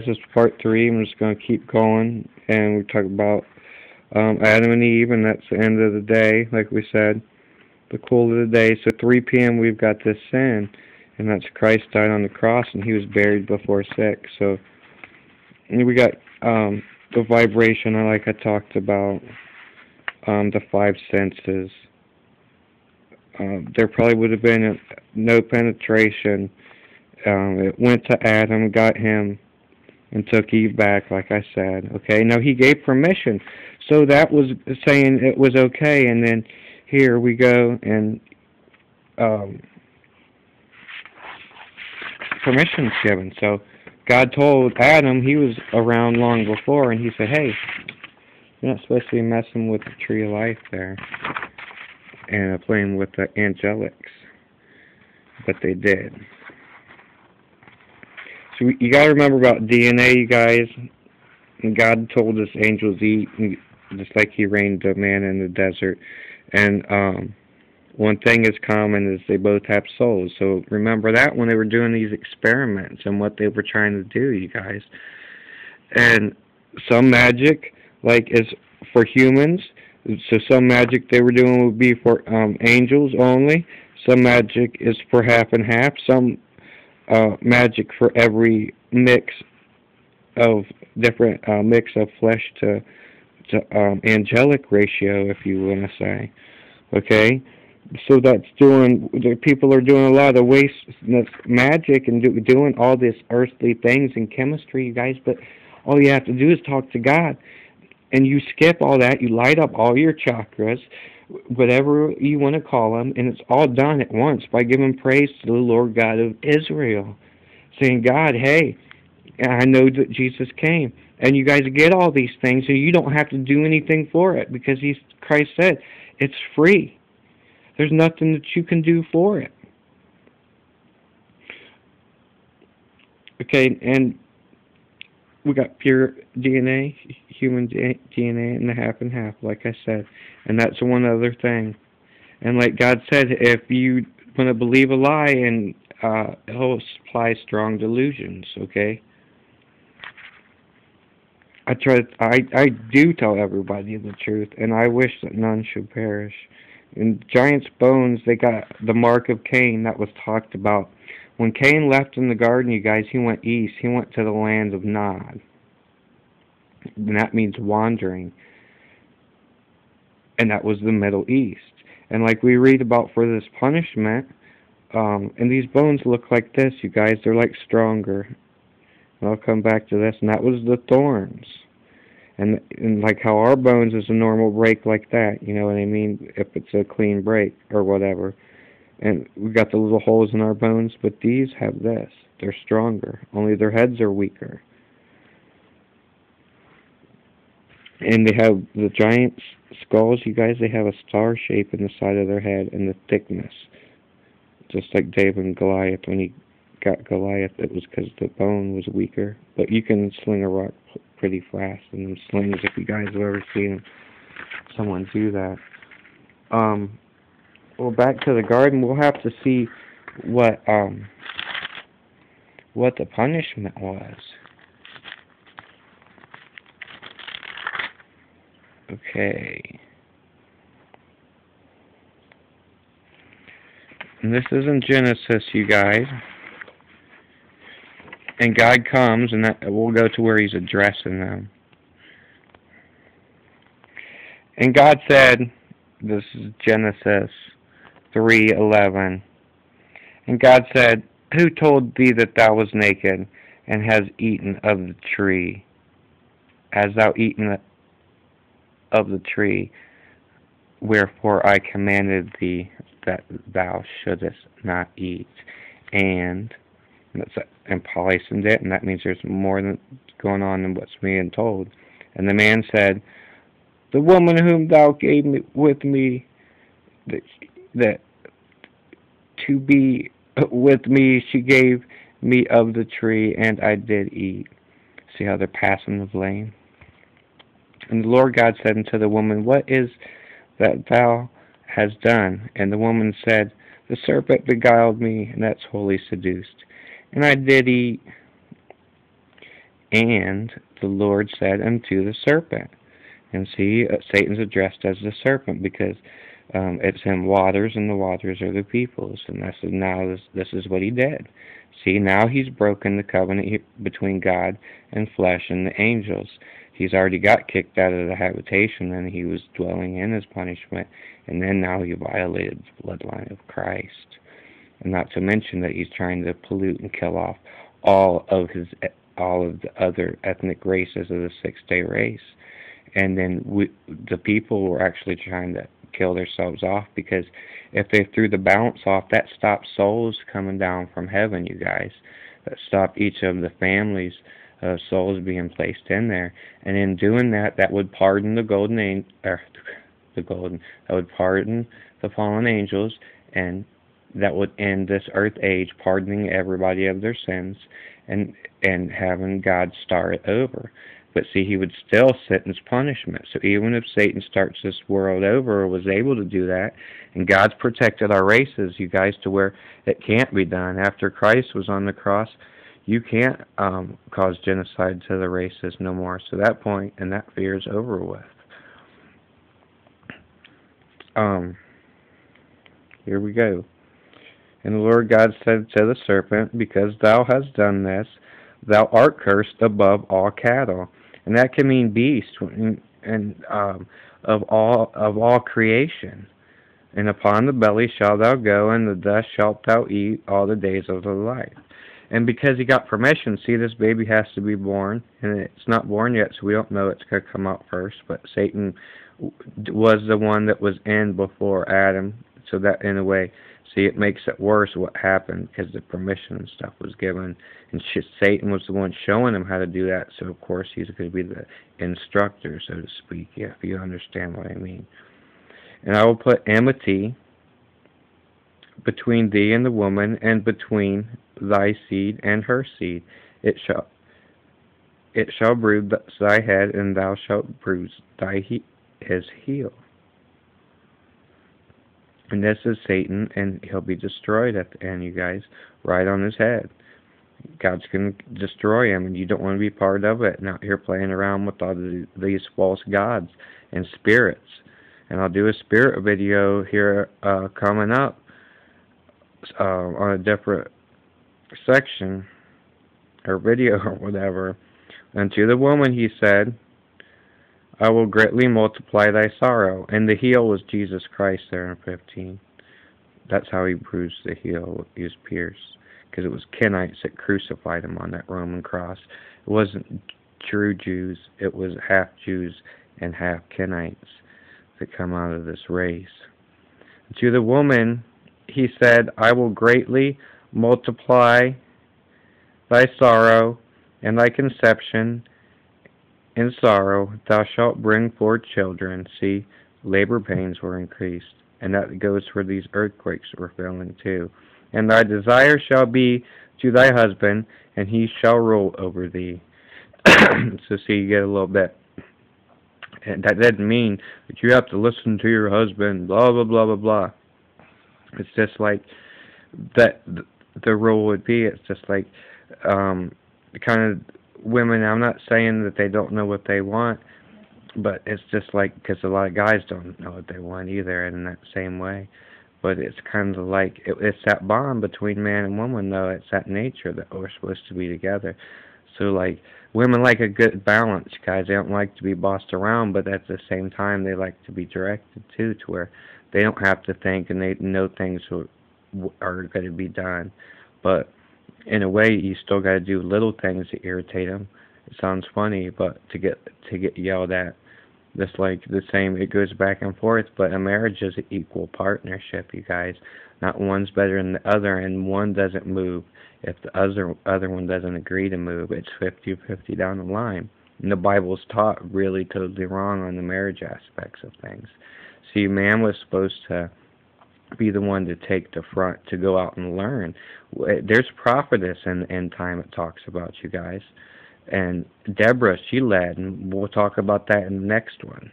is part 3. I'm just going to keep going, and we talk about Adam and Eve, and that's the end of the day, like we said, the cool of the day. So 3 p.m. we've got this sin, and that's Christ died on the cross, and he was buried before 6. So and we got the vibration, like I talked about, the 5 senses. There probably would have been no penetration. It went to Adam, got him, and took Eve back, like I said. Okay, now he gave permission, so that was saying it was okay. And then here we go, and permission's given. So God told Adam, he was around long before, and he said, "Hey, you're not supposed to be messing with the tree of life there, and playing with the angelics," but they did. So you got to remember about DNA, you guys. And God told us angels eat, just like he rained the manna in the desert. And one thing is common is they both have souls. So remember that when they were doing these experiments and what they were trying to do, you guys. And some magic, like, is for humans. So some magic they were doing would be for angels only. Some magic is for half and half. Some magic for every mix of different mix of flesh to angelic ratio, if you want to say. Okay, so that's doing. The people are doing a lot of waste magic and doing all this earthly things in chemistry, you guys. But all you have to do is talk to God, and you skip all that. You light up all your chakras, whatever you want to call them, and it's all done at once by giving praise to the Lord God of Israel, saying, "God, hey, I know that Jesus came, and you guys get all these things, so you don't have to do anything for it, because Christ said it's free. There's nothing that you can do for it." Okay, and we got pure DNA, human DNA, and the half and half, like I said. And that's one other thing. And like God said, if you want to believe a lie, and he'll supply strong delusions, okay? I do tell everybody the truth, and I wish that none should perish. In Giant's bones, they got the mark of Cain that was talked about. When Cain left in the garden, you guys, he went east. He went to the land of Nod. And that means wandering. And that was the Middle East. And like we read about for this punishment, and these bones look like this, you guys. They're like stronger. And I'll come back to this. And that was the thorns. And like how our bones is a normal break like that. You know what I mean? If it's a clean break or whatever. And we got the little holes in our bones, but these have this. They're stronger. Only their heads are weaker. And they have the giant skulls, you guys. They have a star shape in the side of their head and the thickness. Just like David and Goliath. When he got Goliath, it was because the bone was weaker. But you can sling a rock pretty fast in them slings, if you guys have ever seen someone do that. Well, back to the garden, we'll have to see what the punishment was. Okay. And this is in Genesis, you guys. And God comes, and we'll go to where he's addressing them. And God said, this is Genesis 3:11. And God said, "Who told thee that thou was naked, and hast eaten of the tree? Hast thou eaten of the tree, wherefore I commanded thee that thou shouldest not eat?" And Paul listened it, and that means there's more than going on than what's being told. And the man said, "The woman whom thou gave me with me, that to be with me, she gave me of the tree, and I did eat." See how they're passing the blame? And the Lord God said unto the woman, "What is that thou hast done?" And the woman said, "The serpent beguiled me," and that's wholly seduced, "and I did eat." And the Lord said unto the serpent, and see, Satan's addressed as the serpent because it's in waters, and the waters are the peoples. And this is what he did. See, now he's broken the covenant between God and flesh and the angels. He's already got kicked out of the habitation, and he was dwelling in his punishment. And then now he violated the bloodline of Christ. And not to mention that he's trying to pollute and kill off all of the other ethnic races of the six-day race. And then the people were actually trying to kill themselves off, because if they threw the balance off, that stopped souls coming down from heaven, you guys. That stopped each of the families of souls being placed in there. And in doing that, that would pardon that would pardon the fallen angels, and that would end this earth age, pardoning everybody of their sins, and having God start it over. But see, he would still sit in his punishment. So even if Satan starts this world over, or was able to do that, and God's protected our races, you guys, to where it can't be done. After Christ was on the cross, you can't cause genocide to the races no more. So that point and that fear is over with. Here we go. And the Lord God said to the serpent, because thou hast done this, thou art cursed above all cattle. And that can mean beasts, and of all creation. And upon the belly shalt thou go, and the dust shalt thou eat all the days of thy life. And because he got permission, see, this baby has to be born, and it's not born yet, so we don't know it's going to come out first. But Satan was the one that was in before Adam, so that in a way, see, it makes it worse what happened, because the permission and stuff was given, and Satan was the one showing him how to do that. So of course he's going to be the instructor, so to speak, if you understand what I mean. And I will put enmity between thee and the woman, and between thy seed and her seed. It shall bruise thy head, and thou shalt bruise his heel. And this is Satan, and he'll be destroyed at the end, you guys, right on his head. God's going to destroy him, and you don't want to be part of it. Not here playing around with all these false gods and spirits. And I'll do a spirit video here coming up on a different section or video or whatever. And to the woman he said, I will greatly multiply thy sorrow. And the heel was Jesus Christ there in 15. That's how he bruised the heel. He was pierced. Because it was Kenites that crucified him on that Roman cross. It wasn't true Jews. It was half Jews and half Kenites that come out of this race. To the woman he said, I will greatly multiply thy sorrow and thy conception. In sorrow thou shalt bring forth children. See, labor pains were increased. And that goes for these earthquakes that we're feeling too. And thy desire shall be to thy husband, and he shall rule over thee. So see, you get a little bit. And that doesn't mean that you have to listen to your husband, blah, blah, blah, blah, blah. It's just like that the rule would be. It's just like kind of women, I'm not saying that they don't know what they want, but it's just like, because a lot of guys don't know what they want either in that same way. But it's kind of like, it's that bond between man and woman, though. It's that nature that we're supposed to be together. So, like, women like a good balance, guys. They don't like to be bossed around, but at the same time, they like to be directed, too, to where they don't have to think, and they know things are going to be done. But in a way, you still got to do little things to irritate them. It sounds funny, but to get yelled at. Just like the same, it goes back and forth, but a marriage is an equal partnership, you guys. Not one's better than the other, and one doesn't move if the other one doesn't agree to move. It's 50-50 down the line. And the Bible's taught really totally wrong on the marriage aspects of things. See, man was supposed to be the one to take the front, to go out and learn. There's prophetess in the end time it talks about, you guys. And Deborah, she led, and we'll talk about that in the next one.